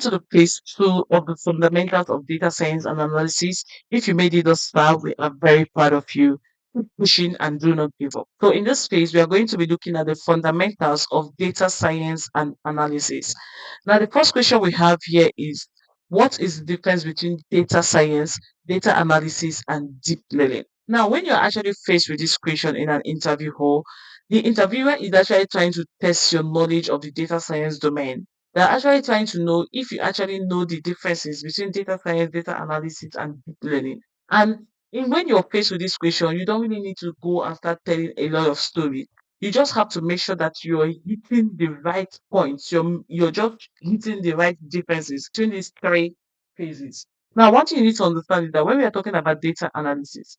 to the phase 2 of the fundamentals of data science and analysis. If you made it thus far, we are very proud of you. Keep pushing and do not give up. So, in this phase, we are going to be looking at the fundamentals of data science and analysis. Now, the first question we have here is, what is the difference between data science, data analysis, and deep learning? Now, when you're actually faced with this question in an interview hall, the interviewer is actually trying to test your knowledge of the data science domain. They're actually trying to know if you actually know the differences between data science, data analysis, and deep learning. And when you're faced with this question, you don't really need to go and start telling a lot of stories. You just have to make sure that you're hitting the right points. You're just hitting the right differences between these three phases. Now, one thing you need to understand is that when we are talking about data analysis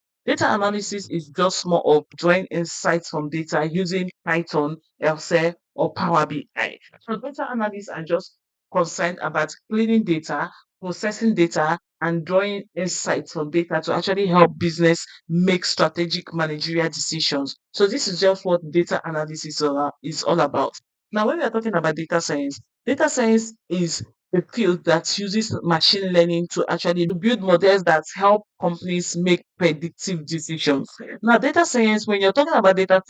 is just more of drawing insights from data using Python, Excel, or Power BI. So data analysts are just concerned about cleaning data, processing data, and drawing insights from data to actually help business make strategic managerial decisions. So this is just what data analysis is all about. Now, when we are talking about data science is a field that uses machine learning to actually build models that help companies make predictive decisions. Now, data science, when you're talking about data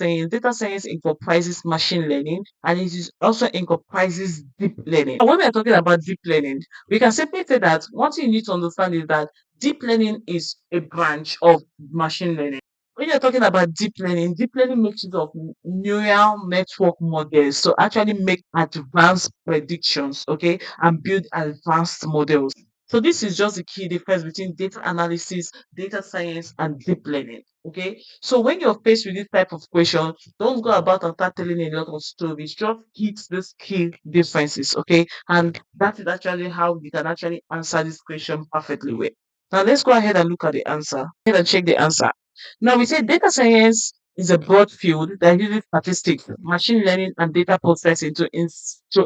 science encompasses machine learning and it is also encompasses deep learning. When we are talking about deep learning, we can simply say that one thing you need to understand is that deep learning is a branch of machine learning. When you're talking about deep learning makes use of neural network models to actually make advanced predictions, okay, and build advanced models. So this is just the key difference between data analysis, data science, and deep learning. Okay. So when you're faced with this type of question, don't go about and start telling a lot of stories. Just hit these key differences. Okay. And that is actually how you can actually answer this question perfectly well. Now let's go ahead and look at the answer. Ahead and check the answer. Now we say data science is a broad field that uses statistics, machine learning, and data processing to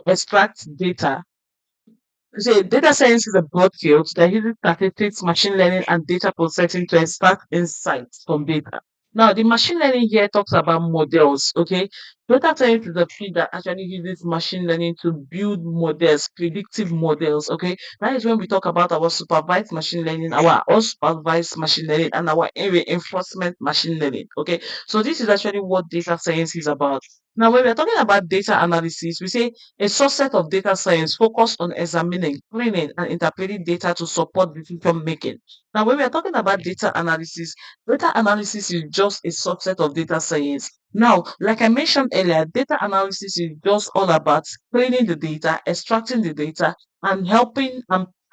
extract data. So data science is a broad field that uses statistics, machine learning, and data processing to extract insights from data. Now, the machine learning here talks about models, okay? Data science is a field that actually uses machine learning to build models, predictive models, okay? That is when we talk about our supervised machine learning, our unsupervised machine learning, and our reinforcement machine learning, okay? So this is actually what data science is about. Now, when we're talking about data analysis, we say a subset of data science focused on examining, cleaning, and interpreting data to support decision making. Now, when we are talking about data analysis is just a subset of data science. Now, like I mentioned earlier, data analysis is just all about cleaning the data, extracting the data, and helping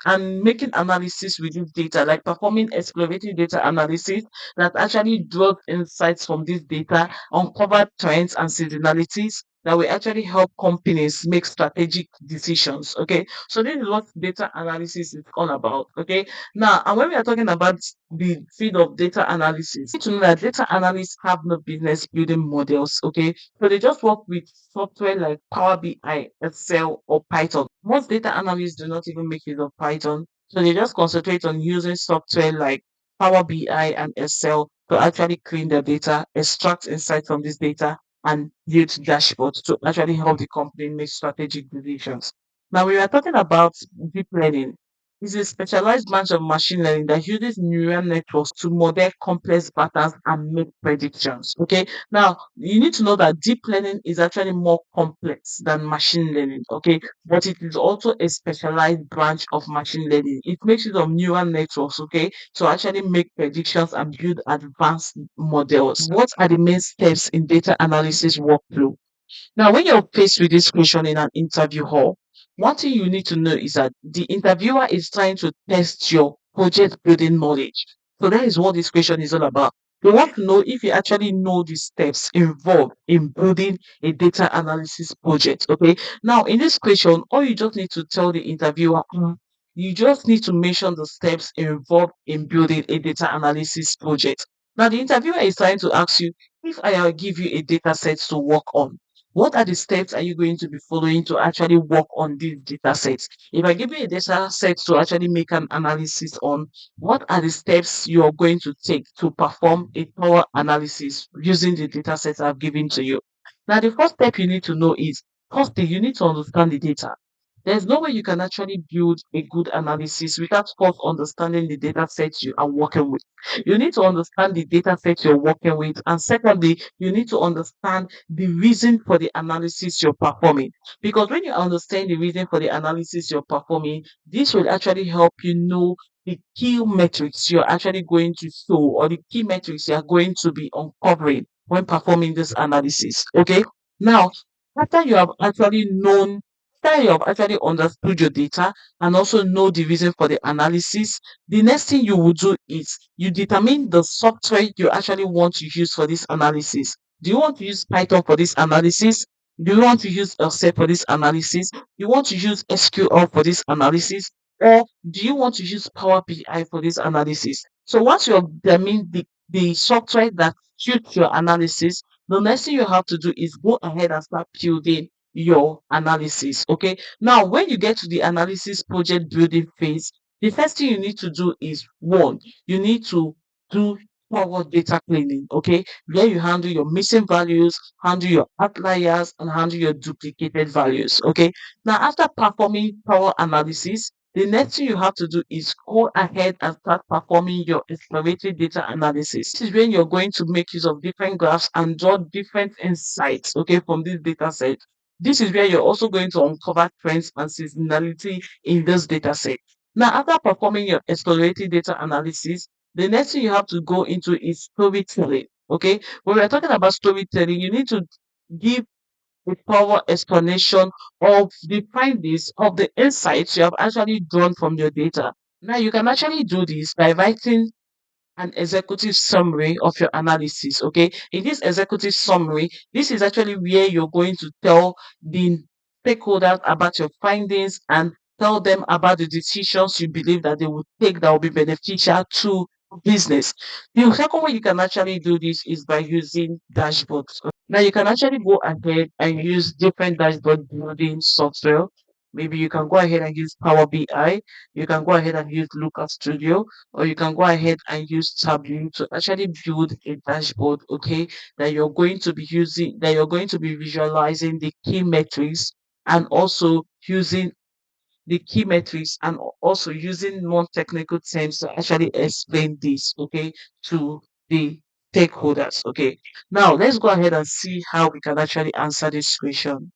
and making analysis with this data, like performing exploratory data analysis that actually draws insights from this data, uncover trends and seasonalities that will actually help companies make strategic decisions. Okay, so this is what data analysis is all about. Okay, now and when we are talking about the field of data analysis, you need to know that data analysts have no business building models. Okay, so they just work with software like Power BI, Excel, or Python. Most data analysts do not even make use of Python, so they just concentrate on using software like Power BI and Excel to actually clean their data, extract insights from this data, and build dashboards to actually help the company make strategic decisions. Now, we are talking about deep learning. It's a specialized branch of machine learning that uses neural networks to model complex patterns and make predictions. Okay. Now, you need to know that deep learning is actually more complex than machine learning. Okay. But it is also a specialized branch of machine learning. It makes use of neural networks. Okay. To actually make predictions and build advanced models. What are the main steps in data analysis workflow? Now, when you're faced with this question in an interview hall, one thing you need to know is that the interviewer is trying to test your project building knowledge. So that is what this question is all about. They want to know if you actually know the steps involved in building a data analysis project. Okay. Now, in this question, all you just need to tell the interviewer, you just need to mention the steps involved in building a data analysis project. Now, the interviewer is trying to ask you, if I give you a data set to work on, what are the steps are you going to be following to actually work on these data sets? If I give you a data set to actually make an analysis on, what are the steps you are going to take to perform a thorough analysis using the data sets I've given to you? Now, the first step you need to know is, firstly, you need to understand the data. There's no way you can actually build a good analysis without first understanding the data set you are working with. You need to understand the data set you're working with. And secondly, you need to understand the reason for the analysis you're performing. Because when you understand the reason for the analysis you're performing, this will actually help you know the key metrics you're actually going to show, or the key metrics you're going to be uncovering when performing this analysis. Okay. Now, after you have actually known, after you have actually understood your data and also know the reason for the analysis, the next thing you will do is you determine the software you actually want to use for this analysis. Do you want to use Python for this analysis? Do you want to use Excel for this analysis? You want to use SQL for this analysis? Or do you want to use Power BI for this analysis? So once you have determined the software that suits your analysis, the next thing you have to do is go ahead and start building your analysis. Okay. Now, when you get to the analysis project building phase, the first thing you need to do is one, you need to do forward data cleaning. Okay. Where you handle your missing values, handle your outliers, and handle your duplicated values. Okay. Now, after performing power analysis, the next thing you have to do is go ahead and start performing your exploratory data analysis. This is when you're going to make use of different graphs and draw different insights, okay, from this data set. This is where you're also going to uncover trends and seasonality in this data set. Now, after performing your exploratory data analysis, the next thing you have to go into is storytelling. Okay, when we're talking about storytelling, you need to give a thorough explanation of the findings of the insights you have actually drawn from your data. Now, you can actually do this by writing an executive summary of your analysis. Okay, in this executive summary, this is actually where you're going to tell the stakeholders about your findings and tell them about the decisions you believe that they will take that will be beneficial to business. The second way you can actually do this is by using dashboards. Now you can actually go ahead and use different dashboard building software. Maybe you can go ahead and use Power BI. You can go ahead and use Looker Studio, or you can go ahead and use Tableau to actually build a dashboard, okay, that you're going to be using, that you're going to be visualizing the key metrics and also using the key metrics and also using non-technical terms to actually explain this, okay, to the stakeholders. Okay. Now let's go ahead and see how we can actually answer this question.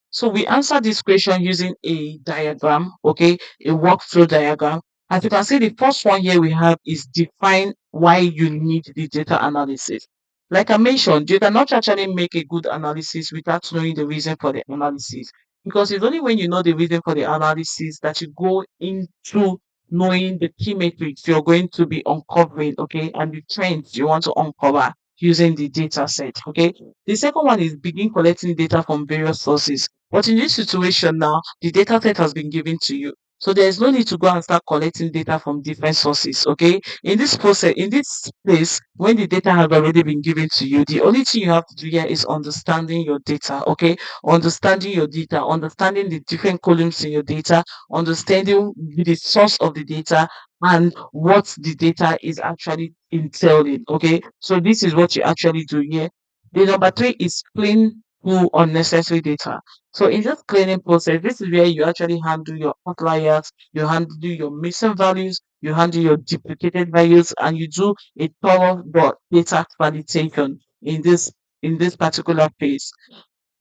So we answer this question using a diagram, okay, a workflow diagram. As you can see, the first one here we have is define why you need the data analysis. Like I mentioned, you cannot actually make a good analysis without knowing the reason for the analysis. Because it's only when you know the reason for the analysis that you go into knowing the key metrics you're going to be uncovering, okay, and the trends you want to uncover using the data set. Okay. The second one is begin collecting data from various sources. But in this situation now, the data set has been given to you. So there is no need to go and start collecting data from different sources. Okay. In this process, in this place, when the data has already been given to you, the only thing you have to do here is understanding your data. Okay. Understanding your data, understanding the different columns in your data, understanding the source of the data and what the data is actually entailing. Okay. So this is what you actually do here. The number three is clean through unnecessary data. So in this cleaning process, this is where you actually handle your outliers, you handle your missing values, you handle your duplicated values, and you do a thorough data validation in this particular phase.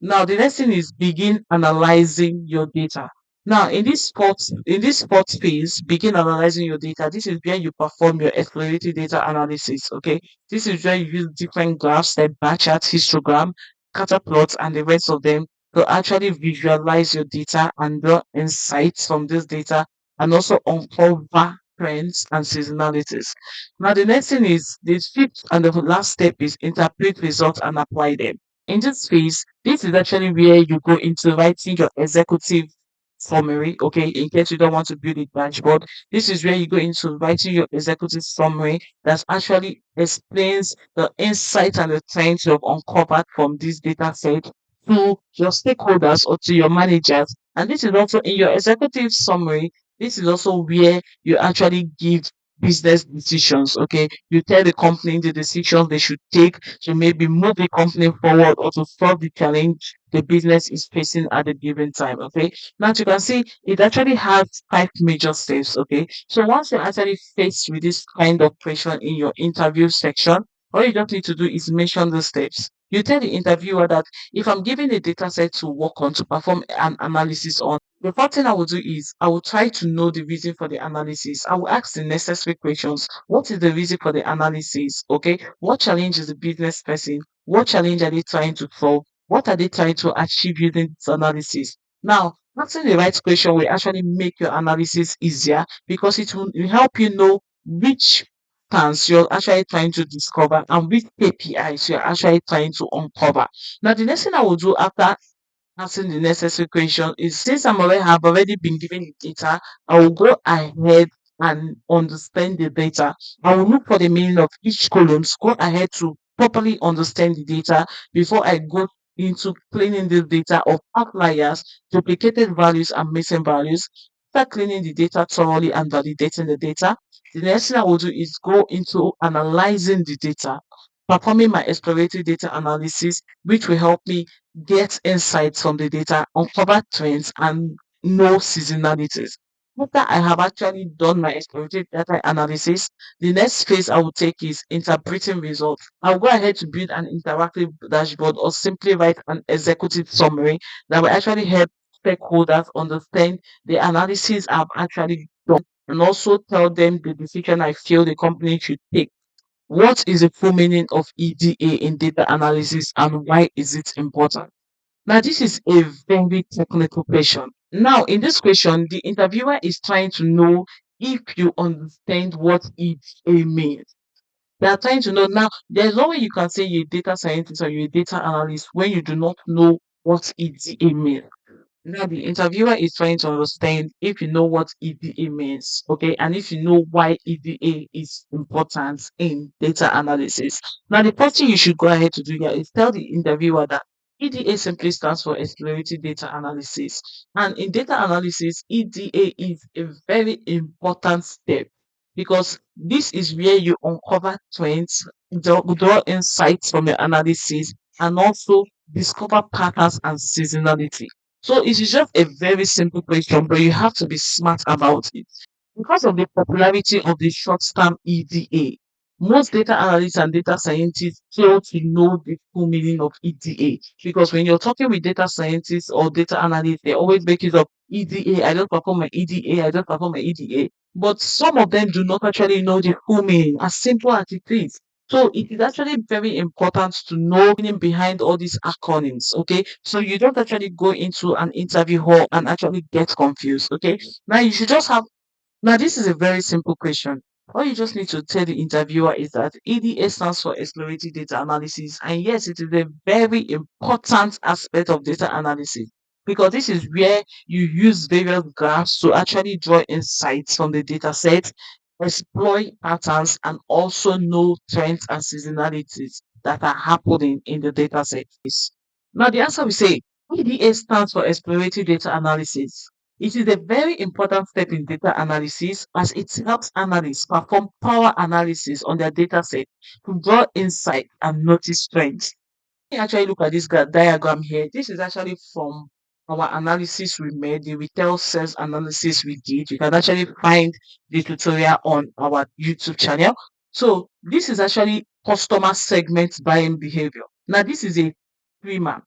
Now, the next thing is begin analyzing your data. Now, in this sports phase, begin analyzing your data. This is where you perform your exploratory data analysis. Okay, this is where you use different graphs like bar charts, histogram, scatter plots, and the rest of them to actually visualize your data and draw insights from this data, and also uncover trends and seasonalities. Now, the next thing is the fifth and the last step is interpret results and apply them. In this phase, this is actually where you go into writing your executive summary. Okay, in case you don't want to build a dashboard, this is where you go into writing your executive summary that actually explains the insights and the trends you have uncovered from this data set to your stakeholders or to your managers. And this is also in your executive summary. This is also where you actually give business decisions. Okay, you tell the company the decisions they should take to maybe move the company forward or to solve the challenge the business is facing at the given time. Okay, now you can see it actually has five major steps. Okay, so once you're actually faced with this kind of question in your interview section, all you just need to do is mention the steps. You tell the interviewer that if I'm given a data set to work on to perform an analysis on, the first thing I will do is I will try to know the reason for the analysis. I will ask the necessary questions. What is the reason for the analysis? Okay. What challenge is the business facing? What challenge are they trying to solve? What are they trying to achieve using this analysis? Now, asking the right question will actually make your analysis easier because it will help you know which patterns you're actually trying to discover and which KPIs you're actually trying to uncover. Now, the next thing I will do after asking the necessary question is since have already been given the data, I will go ahead and understand the data. I will look for the meaning of each columns, go ahead to properly understand the data before I go into cleaning the data of outliers, duplicated values, and missing values. After cleaning the data thoroughly and validating the data, the next thing I will do is go into analyzing the data, performing my exploratory data analysis, which will help me get insights from the data, uncover trends, and know seasonalities. After I have actually done my exploratory data analysis, the next phase I will take is interpreting results. I'll go ahead to build an interactive dashboard or simply write an executive summary that will actually help stakeholders understand the analysis I've actually done and also tell them the decision I feel the company should take. What is the full meaning of EDA in data analysis and why is it important? Now, this is a very technical question. Now, in this question, the interviewer is trying to know if you understand what EDA means. They are trying to know now. There's no way you can say you're a data scientist or you're a data analyst when you do not know what EDA means. Now, the interviewer is trying to understand if you know what EDA means, okay, and if you know why EDA is important in data analysis. Now, the first thing you should go ahead to do here is tell the interviewer that EDA simply stands for Exploratory Data Analysis. And in data analysis, EDA is a very important step because this is where you uncover trends, draw insights from your analysis, and also discover patterns and seasonality. So it is just a very simple question, but you have to be smart about it. Because of the popularity of the short term EDA, most data analysts and data scientists fail to know the full meaning of EDA. Because when you're talking with data scientists or data analysts, they always make it up EDA. I don't perform my EDA. I don't perform my EDA. But some of them do not actually know the full meaning, as simple as it is. So it is actually very important to know the meaning behind all these acronyms, okay? So you don't actually go into an interview hall and actually get confused, okay? Now you should just have now, this is a very simple question. All you just need to tell the interviewer is that EDA stands for Exploratory Data Analysis. And yes, it is a very important aspect of data analysis because this is where you use various graphs to actually draw insights from the data set, exploit patterns, and also know trends and seasonalities that are happening in the data set. Now, the answer we say EDA stands for Exploratory Data Analysis. It is a very important step in data analysis as it helps analysts perform power analysis on their data set to draw insight and notice trends. When you actually look at this diagram here, this is actually from our analysis we made, the retail sales analysis we did. You can actually find the tutorial on our YouTube channel. So this is actually customer segment buying behavior. Now this is a tree map.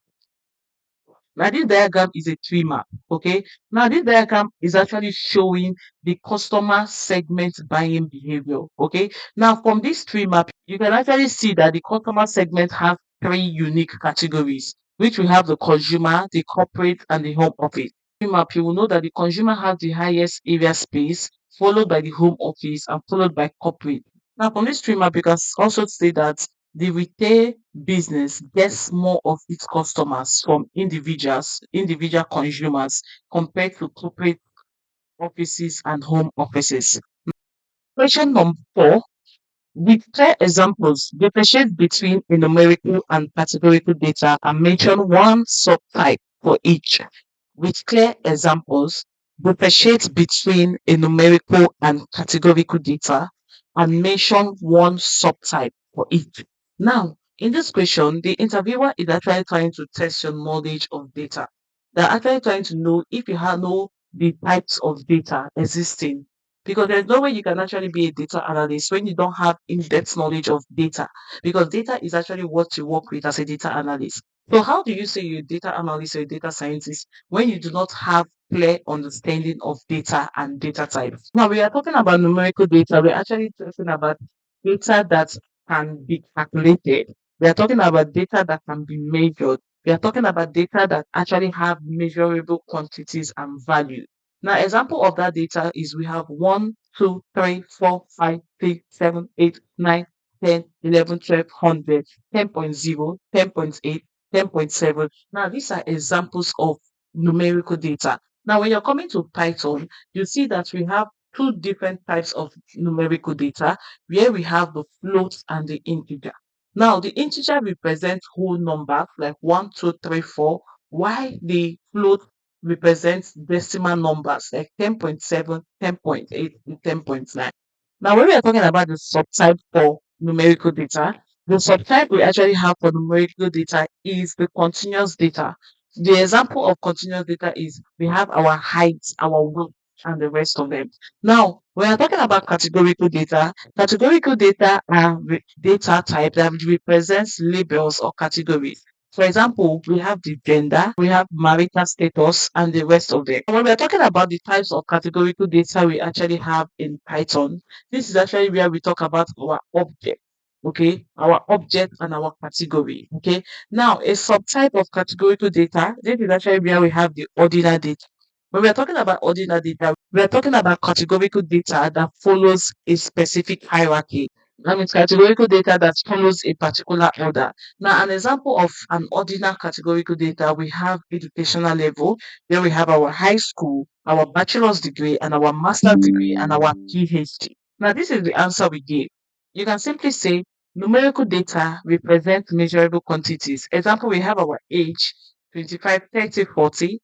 Now this diagram is a tree map, okay? Now this diagram is actually showing the customer segment buying behavior, okay? Now from this tree map, you can actually see that the customer segment has three unique categories, which we have the consumer, the corporate, and the home office. Tree map, you will know that the consumer has the highest area space, followed by the home office, and followed by corporate. Now from this tree map, you can also see that the retail business gets more of its customers from individual consumers compared to corporate offices and home offices. Question number 4. With clear examples, differentiate between a numerical and categorical data and mention one subtype for each. With clear examples, differentiate between a numerical and categorical data and mention one subtype for each. Now, in this question, the interviewer is actually trying to test your knowledge of data. They're actually trying to know if you have know the types of data existing. Because there's no way you can actually be a data analyst when you don't have in-depth knowledge of data. Because data is actually what you work with as a data analyst. So how do you say you're a data analyst or a data scientist when you do not have clear understanding of data and data types? Now we are talking about numerical data. We're actually talking about data that can be calculated. We are talking about data that can be measured. We are talking about data that actually have measurable quantities and value. Now, example of that data is we have 1, 2, 3, 4, 5, 6, 7, 8, 9, 10, 11, 12, 100, 10.0, 10.8, 10.7. Now, these are examples of numerical data. Now, when you're coming to Python, you see that we have two different types of numerical data where we have the float and the integer. Now, the integer represents whole numbers like 1, 2, 3, 4, while the float represents decimal numbers like 10.7, 10.8, and 10.9. Now, when we are talking about the subtype for numerical data, the subtype we actually have for numerical data is the continuous data. The example of continuous data is we have our height, our width, and the rest of them. Now, when we're talking about categorical data are data type that represents labels or categories. For example, we have the gender, we have marital status, and the rest of them. When we're talking about the types of categorical data we actually have in Python, this is actually where we talk about our object. Okay, our object and our category. Okay, now a subtype of categorical data, this is actually where we have the ordinal data. When we are talking about ordinal data, we are talking about categorical data that follows a specific hierarchy. That means categorical data that follows a particular order. Now, an example of an ordinal categorical data, we have educational level, where we have our high school, our bachelor's degree, and our master's degree, and our PhD. Now, this is the answer we gave. You can simply say numerical data represents measurable quantities. Example, we have our age, 25, 30, 40.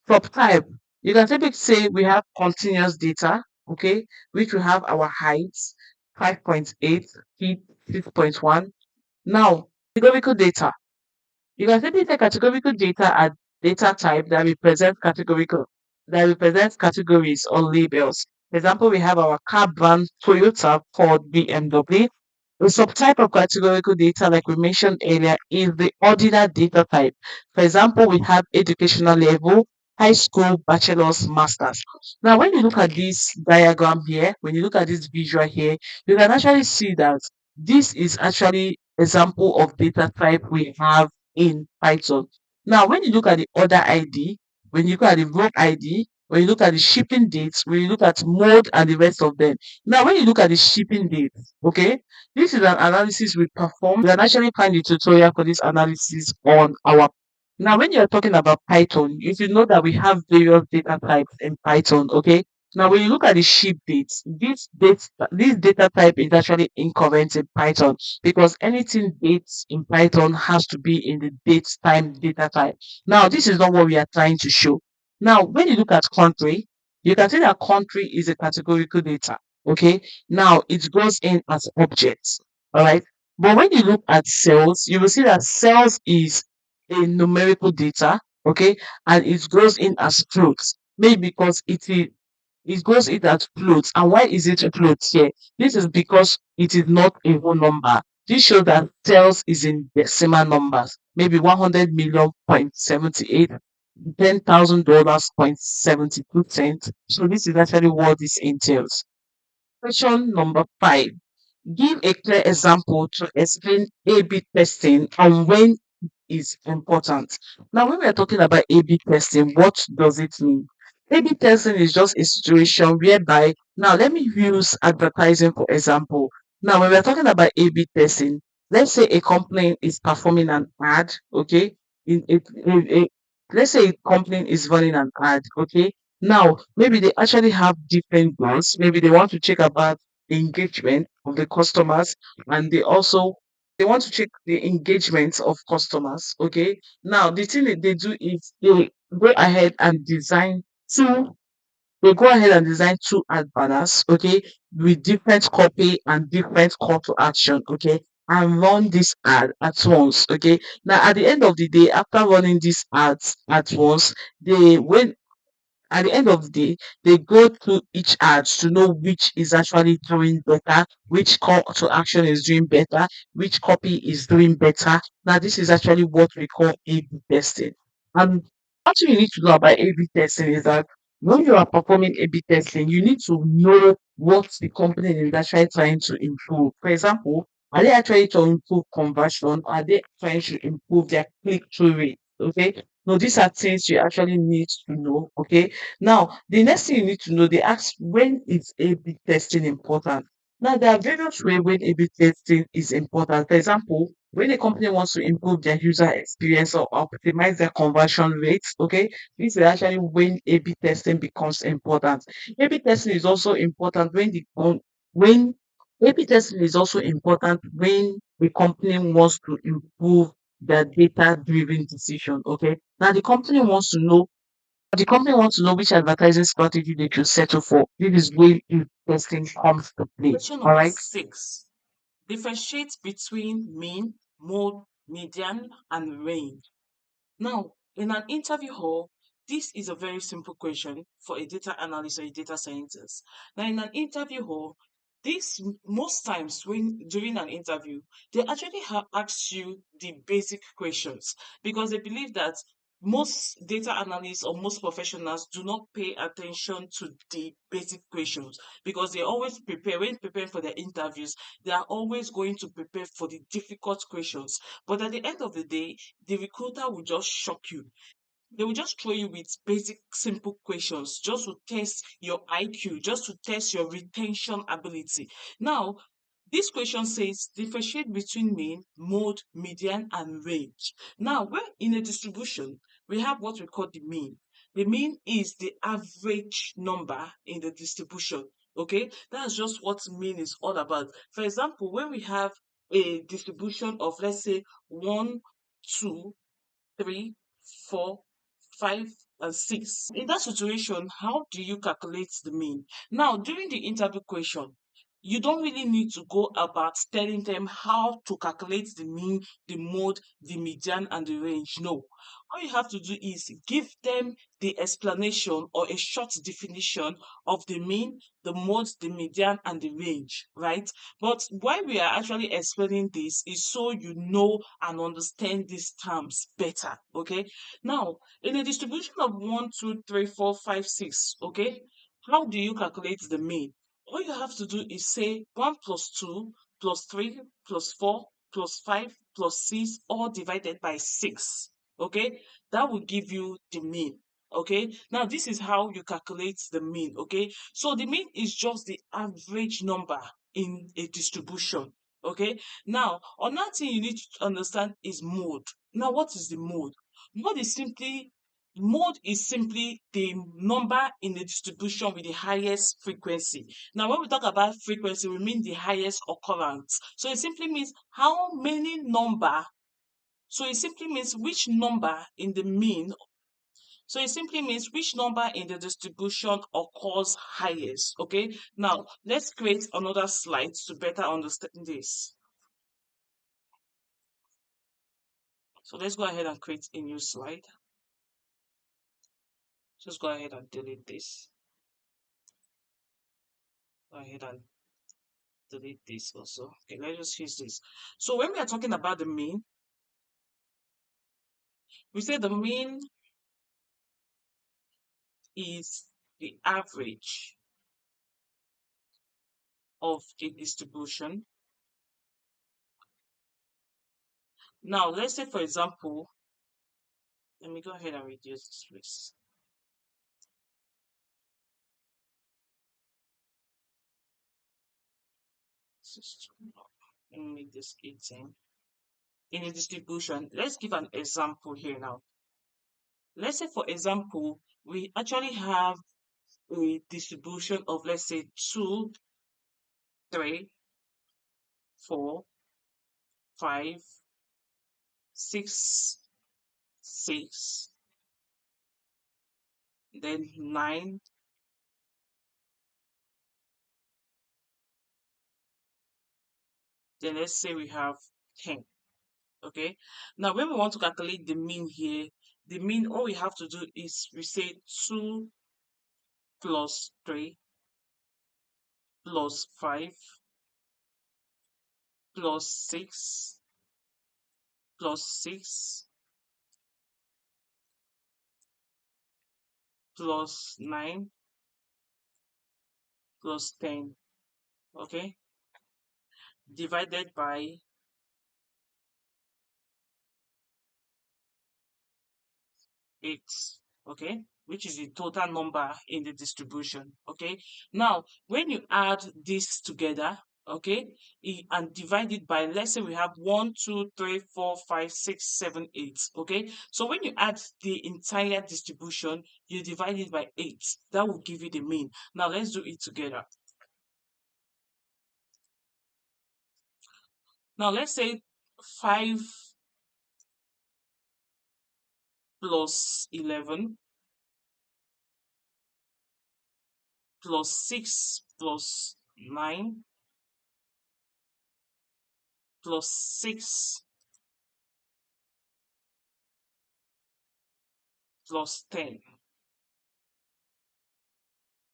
Subtype, you can simply say we have continuous data, okay, which we have our heights, 5.8, feet, 6.1. Now, categorical data. You can simply say categorical data as data type that represents categories or labels. For example, we have our car brand Toyota, Ford, BMW. The subtype of categorical data, like we mentioned earlier, is the ordinal data type. For example, we have educational level, high school, bachelor's, master's. Now, when you look at this diagram here, when you look at this visual here, you can actually see that this is actually example of data type we have in Python. Now, when you look at the order ID, when you look at the row ID, when you look at the shipping dates, when you look at mode and the rest of them. Now, when you look at the shipping dates, okay, this is an analysis we perform. You can actually find the tutorial for this analysis on our. Now, when you're talking about Python, you should know that we have various data types in Python, okay? Now, when you look at the ship dates, this data type is actually incorrect in Python because anything dates in Python has to be in the date time data type. Now, this is not what we are trying to show. Now, when you look at country, you can see that country is a categorical data. Okay. Now it goes in as objects. All right. But when you look at cells, you will see that cells is a numerical data. Okay. And it goes in as floats. Maybe because it goes in as floats. And why is it a float here? This is because it is not a whole number. This shows that cells is in decimal numbers. Maybe 100 million point 78, $10,000 point 72 cents. So this is actually what this entails. Question number 5. Give a clear example to explain A/B testing and when is important. Now, when we are talking about A/B testing, what does it mean? A/B testing is just a situation whereby, now let me use advertising for example. Now, when we are talking about A/B testing, let's say a company is performing an ad, okay? Let's say a company is running an ad, okay? Now, maybe they actually have different goals. Maybe they want to check about the engagement of the customers, and they want to check the engagement of customers. Okay. Now, the thing that they do is they go ahead and design two they go ahead and design two ad banners, okay, with different copy and different call to action, okay, and run this ad at once, okay. Now, at the end of the day, after running these ads at once, they when at the end of the day, they go through each ad to know which is actually doing better, which call to action is doing better, which copy is doing better. Now, this is actually what we call A/B testing. And what you need to know about A/B testing is that when you are performing A/B testing, you need to know what the company is actually trying to improve. For example, are they actually trying to improve conversion? Are they trying to improve their click-through rate? Okay. No, these are things you actually need to know. Okay. Now, the next thing you need to know, they ask when is A/B testing important. Now, there are various ways when A/B testing is important. For example, when a company wants to improve their user experience or optimize their conversion rates, okay, this is actually when A/B testing becomes important. A/B testing is also important when A/B testing is also important when the company wants to improve their data-driven decision. Okay, now the company wants to know which advertising strategy they should settle for. This is where testing comes to play. Question All number right. 6. Differentiate between mean, mode, median, and range. Now, in an interview hall, this is a very simple question for a data analyst or a data scientist. Now, in an interview hall, most times when during an interview, they actually ask you the basic questions because they believe that most data analysts or most professionals do not pay attention to the basic questions because they always prepare when preparing for their interviews. They are always going to prepare for the difficult questions, but at the end of the day, the recruiter will just shock you. They will just throw you with basic, simple questions just to test your IQ, just to test your retention ability. Now, this question says differentiate between mean, mode, median, and range. Now, when in a distribution, we have what we call the mean. The mean is the average number in the distribution. Okay, that's just what mean is all about. For example, when we have a distribution of, let's say, 1, 2, 3, 4, 5, and 6. In that situation, how do you calculate the mean? Now, during the interview question, you don't really need to go about telling them how to calculate the mean, the mode, the median, and the range. No. All you have to do is give them the explanation or a short definition of the mean, the mode, the median, and the range, right? But why we are actually explaining this is so you know and understand these terms better. Okay. Now, in a distribution of 1, 2, 3, 4, 5, 6, okay, how do you calculate the mean? All you have to do is say 1 plus 2 plus 3 plus 4 plus 5 plus 6 all divided by 6. Okay, that will give you the mean. Okay, now this is how you calculate the mean. Okay, so the mean is just the average number in a distribution. Okay, now another thing you need to understand is mode. Now, what is the mode? Mode is simply Mode is simply the number in the distribution with the highest frequency. Now, when we talk about frequency, we mean the highest occurrence. So it simply means how many number. So it simply means which number in the mean. So it simply means which number in the distribution occurs highest. Okay. Now let's create another slide to better understand this. So let's go ahead and create a new slide. Just go ahead and delete this. Go ahead and delete this also. Okay, let's just use this. So when we are talking about the mean, we say the mean is the average of a distribution. Now, let's say, for example, let me go ahead and reduce this, please. Let me make this 18. In a distribution, let's give an example here now. Let's say, for example, we actually have a distribution of, let's say, 2, 3, 4, 5, 6, 6, then 9, then let's say we have 10. Okay. Now, when we want to calculate the mean here, the mean, all we have to do is we say 2 plus 3 plus 5 plus 6 plus 6 plus 9 plus 10. Okay. Divided by 8. Okay, which is the total number in the distribution. Okay, now when you add this together, okay, and divide it by, let's say we have 1 2 3 4 5 6 7 8. Okay, so when you add the entire distribution, you divide it by 8. That will give you the mean. Now let's do it together. Now let's say 5 plus 11 plus 6 plus 9 plus 6 plus 10.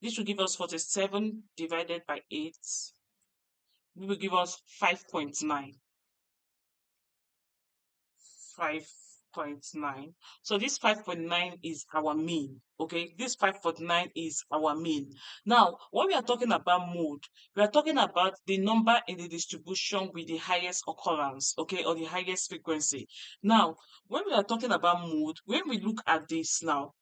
This will give us 47 divided by 8. This will give us 5.9. 5.9. So this 5.9 is our mean. Okay, this 5.9 is our mean. Now, when we are talking about mode, we are talking about the number in the distribution with the highest occurrence, okay, or the highest frequency. Now, when we are talking about mode, when we look at this now,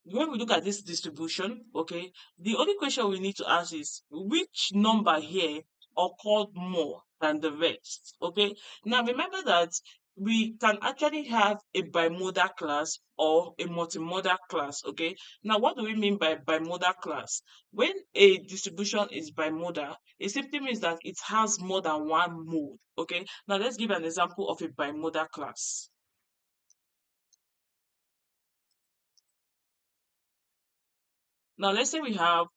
when we look at this distribution, okay, the only question we need to ask is which number here occurred more than the rest. Okay, now remember that we can actually have a bimodal class or a multimodal class. Okay, now what do we mean by bimodal class? When a distribution is bimodal, it simply means that it has more than one mode. Okay, now let's give an example of a bimodal class. Now let's say we have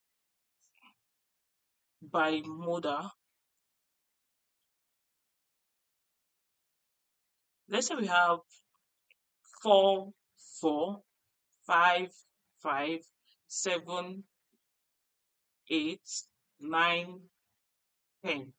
bimodal. Let's say we have 4, 4, 5, 5, 7, 8, 9, 10.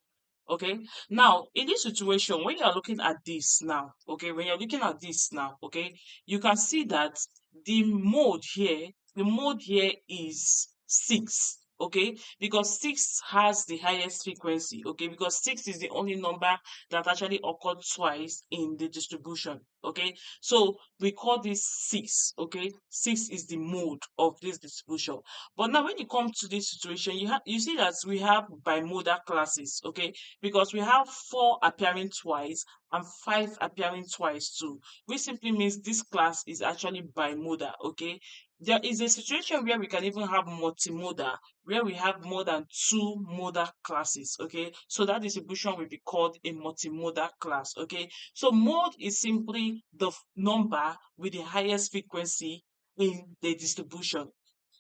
Okay, now in this situation, when you are looking at this now, okay, when you're looking at this now, okay, you can see that the mode here is 6. Okay, because 6 has the highest frequency. Okay, because 6 is the only number that actually occurred twice in the distribution. Okay, so we call this 6. Okay, 6 is the mode of this distribution. But now when you come to this situation, you see that we have bimodal classes. Okay, because we have 4 appearing twice and 5 appearing twice too, which simply means this class is actually bimodal. Okay, there is a situation where we can even have multimodal, where we have more than 2 modal classes. Okay, so that distribution will be called a multimodal class. Okay, so mode is simply the number with the highest frequency in the distribution.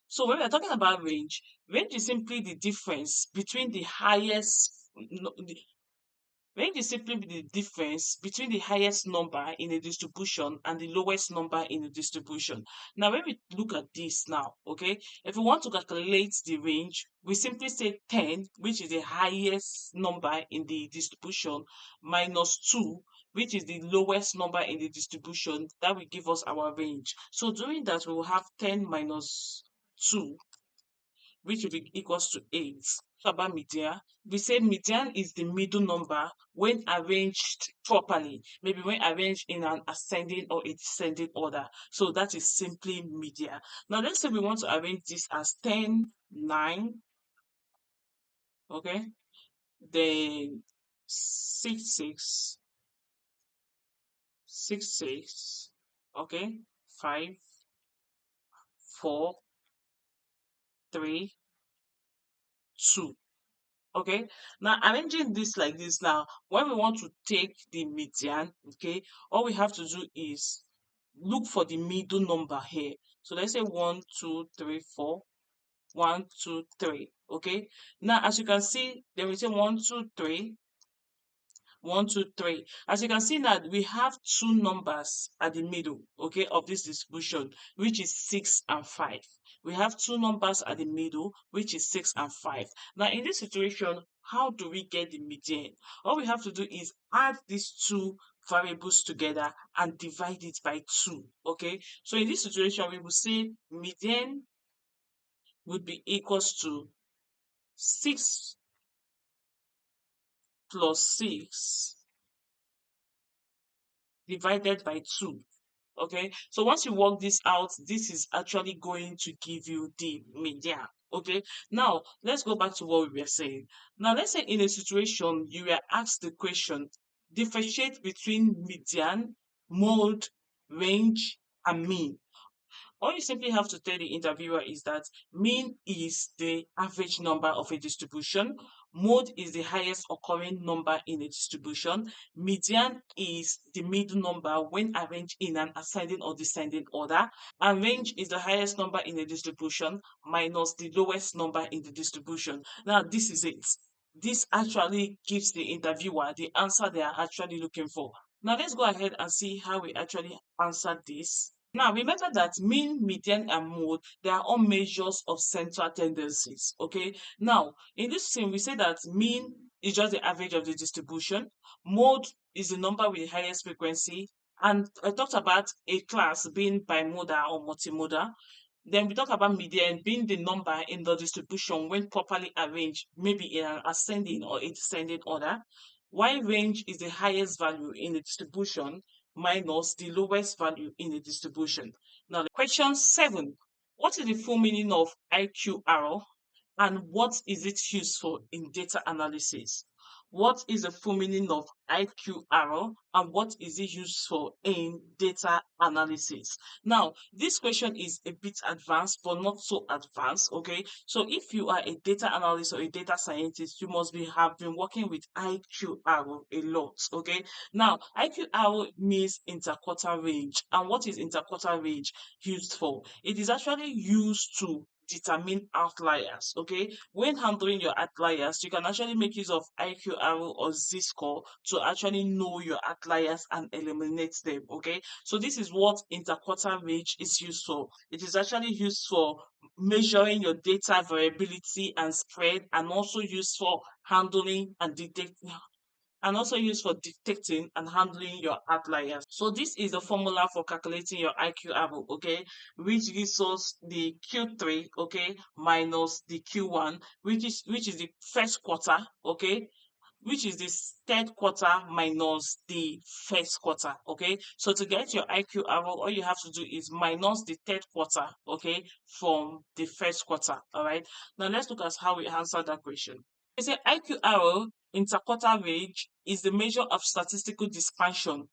So when we're talking about range, range is simply the difference between the highest no, range is simply the difference between the highest number in a distribution and the lowest number in the distribution. Now, when we look at this now, okay, if we want to calculate the range, we simply say 10, which is the highest number in the distribution, minus 2, which is the lowest number in the distribution. That will give us our range. So doing that, we will have 10 minus 2, which will be equals to 8. So about median, we say median is the middle number when arranged properly, maybe when arranged in an ascending or a descending order. So that is simply median. Now let's say we want to arrange this as 10, 9, okay, then 6, 6, 6, 6, okay, 5, 4, 3, 2. Okay, now arranging this like this, now when we want to take the median, okay, all we have to do is look for the middle number here. So let's say 1 2 3 4, 1 2 3. Okay, now as you can see, then we say 1 2 3, One, two, three. As you can see now, we have two numbers at the middle, okay, of this distribution, which is 6 and 5. We have two numbers at the middle, which is 6 and 5. Now, in this situation, how do we get the median? All we have to do is add these two variables together and divide it by 2, okay? So in this situation, we will say median would be equals to 6 plus 6 divided by 2. Okay, so once you work this out, this is actually going to give you the median. Okay, now let's go back to what we were saying. Now, let's say in a situation you were asked the question, differentiate between median, mode, range, and mean. All you simply have to tell the interviewer is that mean is the average number of a distribution, mode is the highest occurring number in a distribution, median is the middle number when arranged in an ascending or descending order, and range is the highest number in a distribution minus the lowest number in the distribution. Now, this is it. This actually gives the interviewer the answer they are actually looking for. Now, let's go ahead and see how we actually answer this. Now, remember that mean, median, and mode, they are all measures of central tendencies. Okay. Now, in this scene, we say that mean is just the average of the distribution, mode is the number with the highest frequency, and I talked about a class being bimodal or multimodal. Then we talk about median being the number in the distribution when properly arranged, maybe in an ascending or a descending order. While range is the highest value in the distribution minus the lowest value in the distribution. Now, question 7. What is the full meaning of IQR and what is it used for in data analysis? What is the full meaning of IQR and what is it used for in data analysis? Now, this question is a bit advanced, but not so advanced. Okay, so if you are a data analyst or a data scientist, you must be have been working with IQR a lot. Okay, now IQR means interquartile range, and what is interquartile range used for? It is actually used to determine outliers. Okay, when handling your outliers, you can actually make use of IQR or Z score to actually know your outliers and eliminate them. Okay, so this is what interquartile range is used for. It is actually used for measuring your data variability and spread, and also used for handling and detecting and also used for detecting and handling your outliers. So this is the formula for calculating your IQR, okay, which gives us the Q3, okay, minus the Q1, which is the first quarter, okay, which is the third quarter minus the first quarter. Okay, so to get your IQR, all you have to do is minus the third quarter, okay, from the first quarter. All right, now let's look at how we answer that question. We say IQR, interquarter range, is the measure of statistical dispersion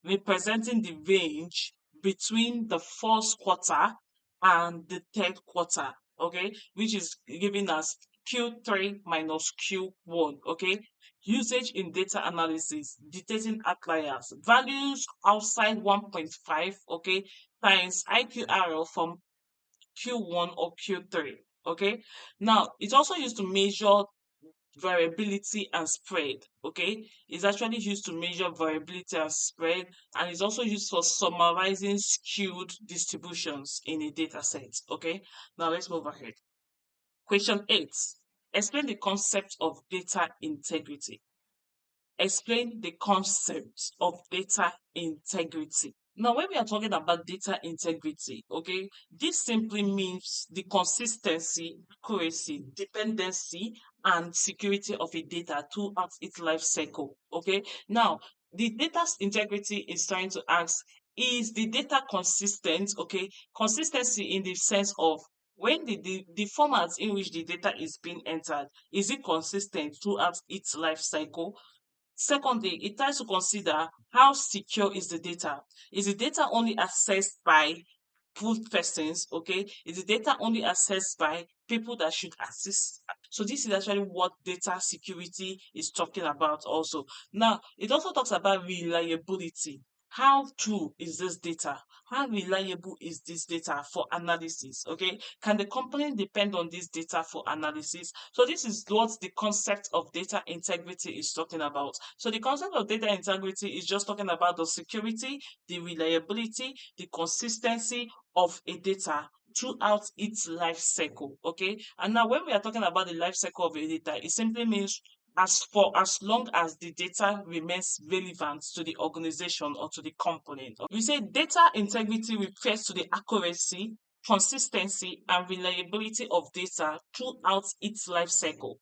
representing the range between the first quarter and the third quarter, okay, which is given as Q3 minus Q1, okay. Usage in data analysis, detecting outliers, values outside 1.5, okay, times IQR from Q1 or Q3, okay. Now, it's also used to measure variability and spread. Okay, it's actually used to measure variability and spread, and it's also used for summarizing skewed distributions in a data set. Okay, now let's move ahead. Question 8. Explain the concept of data integrity. Explain the concept of data integrity. Now, when we are talking about data integrity, okay, this simply means the consistency, accuracy, dependency, and security of a data throughout its life cycle. Okay, now the data integrity is trying to ask, is the data consistent? Okay, consistency in the sense of when the format in which the data is being entered, is it consistent throughout its life cycle? Secondly, it tries to consider how secure is the data. Is the data only accessed by full persons? Okay, is the data only accessed by people that should access? So this is actually what data security is talking about also. Now, it also talks about reliability. how true is this data? How reliable is this data for analysis? Okay, can the company depend on this data for analysis? So this is what the concept of data integrity is talking about. So the concept of data integrity is just talking about the security, the reliability, the consistency of a data throughout its life cycle. Okay, and now when we are talking about the life cycle of a data, it simply means as long as the data remains relevant to the organization or to the company. We say data integrity refers to the accuracy, consistency, and reliability of data throughout its life cycle.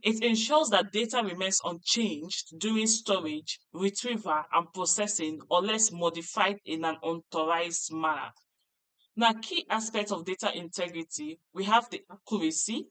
It ensures that data remains unchanged during storage, retrieval, and processing unless modified in an unauthorized manner. Now, key aspects of data integrity, we have the accuracy,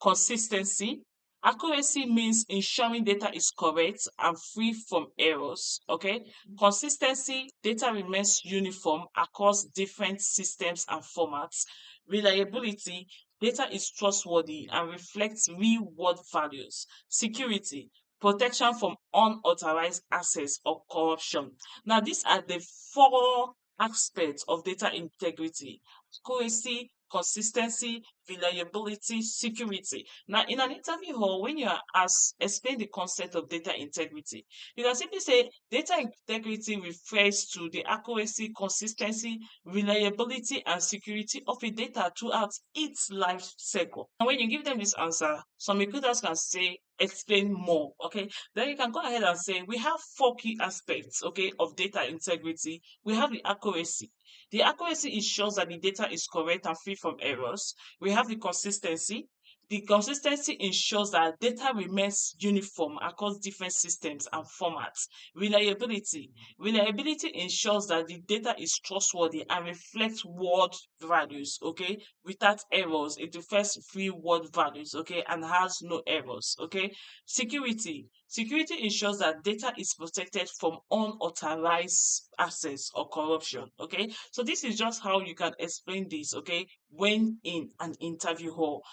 consistency. Accuracy means ensuring data is correct and free from errors. Okay. Consistency, data remains uniform across different systems and formats. Reliability, data is trustworthy and reflects real world values. Security, protection from unauthorized access or corruption. Now, these are the four aspects of data integrity: accuracy, consistency, reliability, security. Now, in an interview hall, when you are asked, explain the concept of data integrity, you can simply say data integrity refers to the accuracy, consistency, reliability, and security of a data throughout its life cycle. And when you give them this answer, some recruiters can say, explain more. Okay, then you can go ahead and say, we have four key aspects, okay, of data integrity. We have the accuracy. The accuracy ensures that the data is correct and free from errors. We have the consistency. The consistency ensures that data remains uniform across different systems and formats. Reliability. Reliability ensures that the data is trustworthy and reflects world values, okay, without errors. It refers free world values, okay, and has no errors, okay. Security. Security ensures that data is protected from unauthorized access or corruption. Okay, so this is just how you can explain this. Okay, when in an interview hall,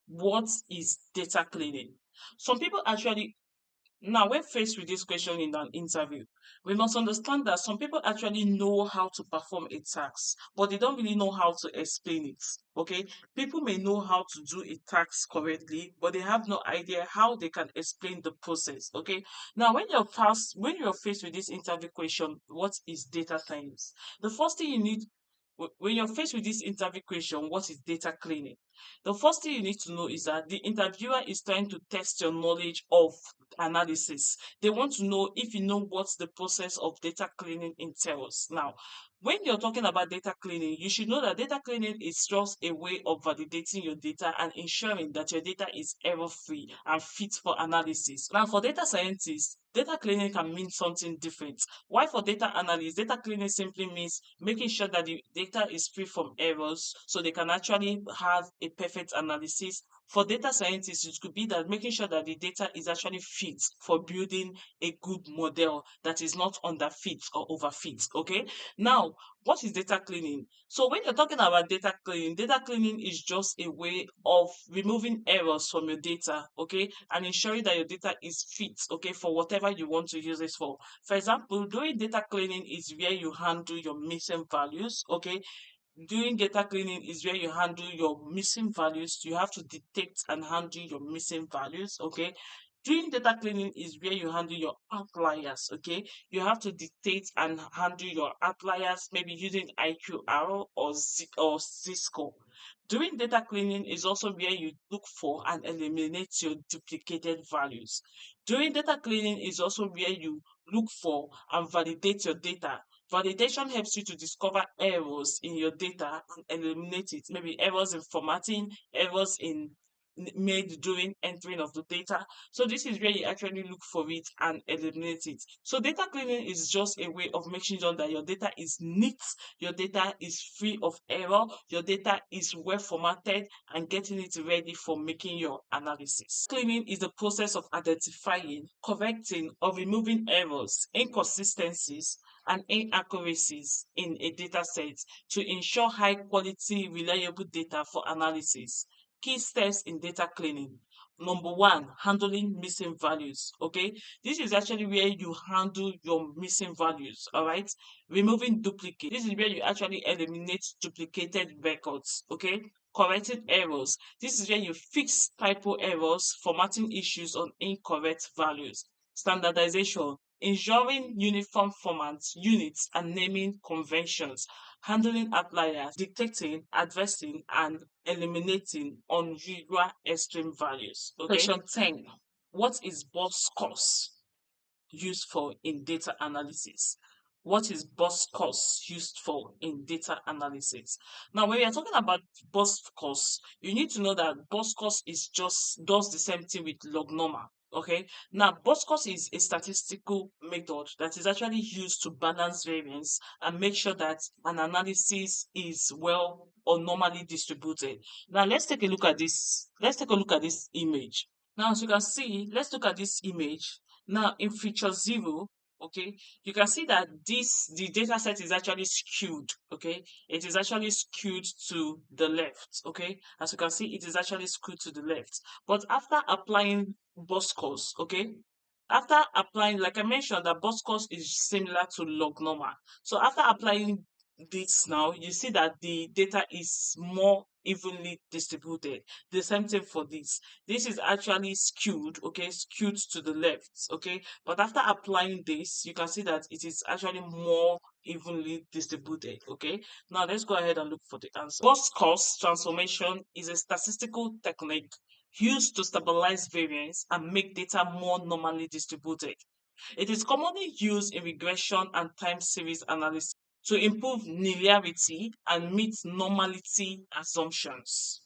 what is data cleaning? Some people actually, now, when faced with this question in an interview, we must understand that some people actually know how to perform a task, but they don't really know how to explain it. Okay, people may know how to do a task correctly, but they have no idea how they can explain the process. Okay, now when you're faced with this interview question, what is data science? The first thing you need when you're faced with this interview question, what is data cleaning? The first thing you need to know is that the interviewer is trying to test your knowledge of analysis. They want to know if you know what the process of data cleaning entails. Now, when you're talking about data cleaning, you should know that data cleaning is just a way of validating your data and ensuring that your data is error free and fit for analysis. Now, for data scientists, data cleaning can mean something different. Why for data analysts, data cleaning simply means making sure that the data is free from errors so they can actually have a perfect analysis. For data scientists, it could be that making sure that the data is actually fit for building a good model that is not underfit or overfit. Okay. Now, what is data cleaning? So when you're talking about data cleaning is just a way of removing errors from your data, okay, and ensuring that your data is fit, okay, for whatever you want to use it for. For example, doing data cleaning is where you handle your missing values, okay. Doing data cleaning is where you handle your missing values. You have to detect and handle your missing values, okay. Doing data cleaning is where you handle your outliers, okay. You have to detect and handle your outliers, maybe using IQR or Cisco. Doing data cleaning is also where you look for and eliminate your duplicated values. Doing data cleaning is also where you look for and validate your data. Validation helps you to discover errors in your data and eliminate it. Maybe errors in formatting, errors in made during entering of the data. So this is where you actually look for it and eliminate it. So data cleaning is just a way of making sure that your data is neat, your data is free of error, your data is well formatted and getting it ready for making your analysis. Cleaning is the process of identifying, correcting, or removing errors, inconsistencies, and inaccuracies in a data set to ensure high quality, reliable data for analysis. Key steps in data cleaning. Number one, handling missing values. Okay, this is actually where you handle your missing values. All right, removing duplicate. This is where you actually eliminate duplicated records. Okay, correcting errors. This is where you fix typo errors, formatting issues on incorrect values. Standardization, ensuring uniform formats, units, and naming conventions, handling outliers, detecting, addressing, and eliminating unusual extreme values. Okay. Section 10. What is boss cost used for in data analysis? What is boss cost used for in data analysis? Now, when we are talking about boss cost, you need to know that boss cost is just does the same thing with log normal. Okay. Now, boss cost is a statistical method that is actually used to balance variance and make sure that an analysis is well or normally distributed. Now, let's take a look at this. Let's take a look at this image. Now, as you can see, let's look at this image. Now, in feature zero, okay, you can see that the data set is actually skewed, okay? It is actually skewed to the left, okay? As you can see, it is actually skewed to the left. But after applying Boscos, okay, after applying, like I mentioned, that Boscos is similar to log normal. So after applying this now, you see that the data is more evenly distributed. The same thing for this. This is actually skewed, okay, skewed to the left, okay. But after applying this, you can see that it is actually more evenly distributed, okay. Now let's go ahead and look for the answer. Post cost transformation is a statistical technique used to stabilize variance and make data more normally distributed. It is commonly used in regression and time series analysis to improve linearity and meet normality assumptions.